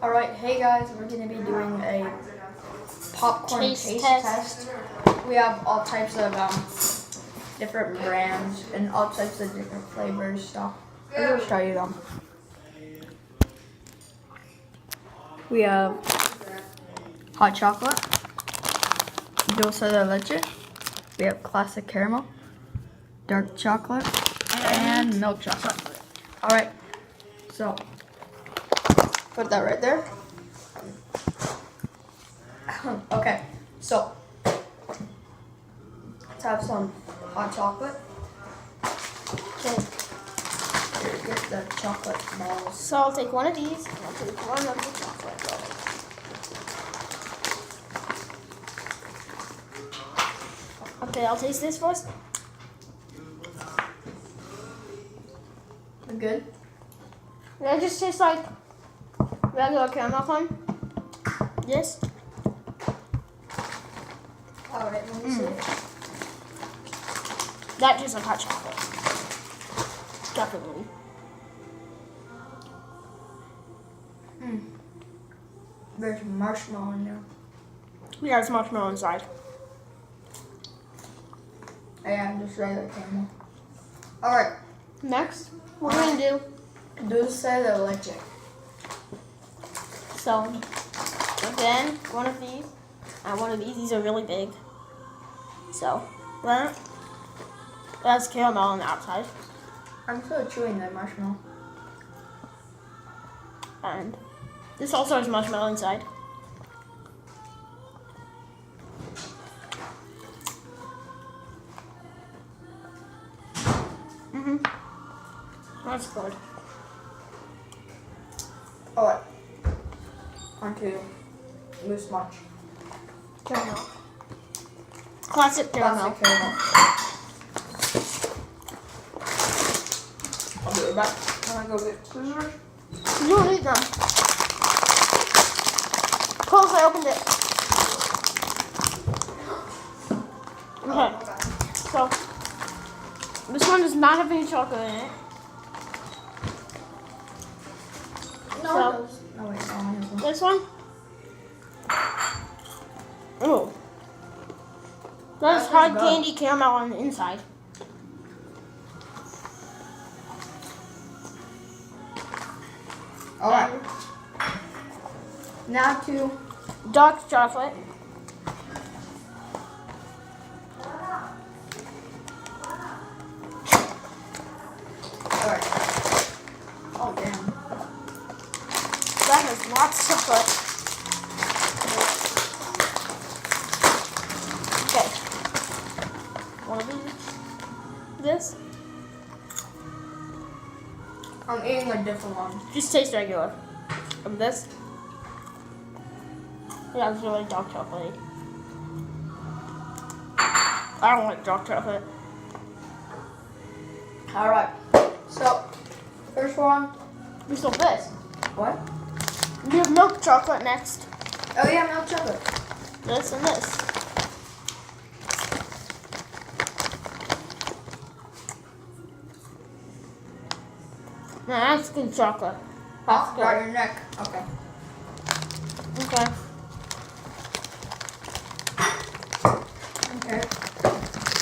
Alright, hey guys, we're going to be doing a popcorn taste test. We have all types of different brands and all types of different flavors, so I'm going to show you them. We have hot chocolate, dulce de leche, we have classic caramel, dark chocolate, and milk chocolate. Alright, so put that right there. Okay, so let's have some hot chocolate. Okay. Here, get the chocolate balls. So I'll take one of these and I'll take one of the chocolate balls. Okay, I'll taste this first. Good? That just tastes like regular caramel corn. This. Alright, let me see. That tastes like hot chocolate. Definitely. There's marshmallow in there. Yeah, it's marshmallow inside. Yeah, just regular caramel. Alright, Next, what we're gonna do. dulce de leche. So, again, one of these and one of these. These are really big. So, that has caramel on the outside. I'm still chewing that marshmallow. And this also has marshmallow inside. That's good. Alright. On to Moose Munch. Caramel. Classic caramel. Classic caramel. I'll be right back. I'm gonna go get scissors. You don't need them. Close, I opened it. Okay, so this one does not have any chocolate in it. No, So- it does. No, wait, no, it has one. This one? Oh. That's That hard one's good. candy caramel on the inside. Alright. Now to Dark chocolate. alright. Oh damn. That has lots of chocolate. Okay. One of these. This. I'm eating a different one. Just taste regular. And this. Yeah, it's really dark chocolate. I don't like dark chocolate. Alright. So first one. We still have this. What? We have milk chocolate next. Oh yeah, milk chocolate. This and this. Now that's good chocolate. That's Oh, good. got your neck. Okay. Okay. Okay.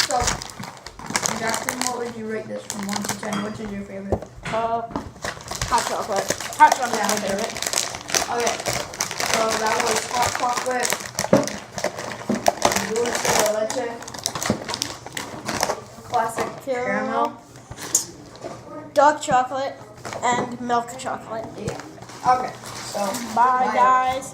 So Jackson, what would you rate this from 1 to 10? Which is your favorite? Hot chocolate. Hot chocolate is my favorite. Okay. So that was hot chocolate, dulce de leche, classic caramel. Dark chocolate and milk chocolate. Yeah. Okay. So Bye guys.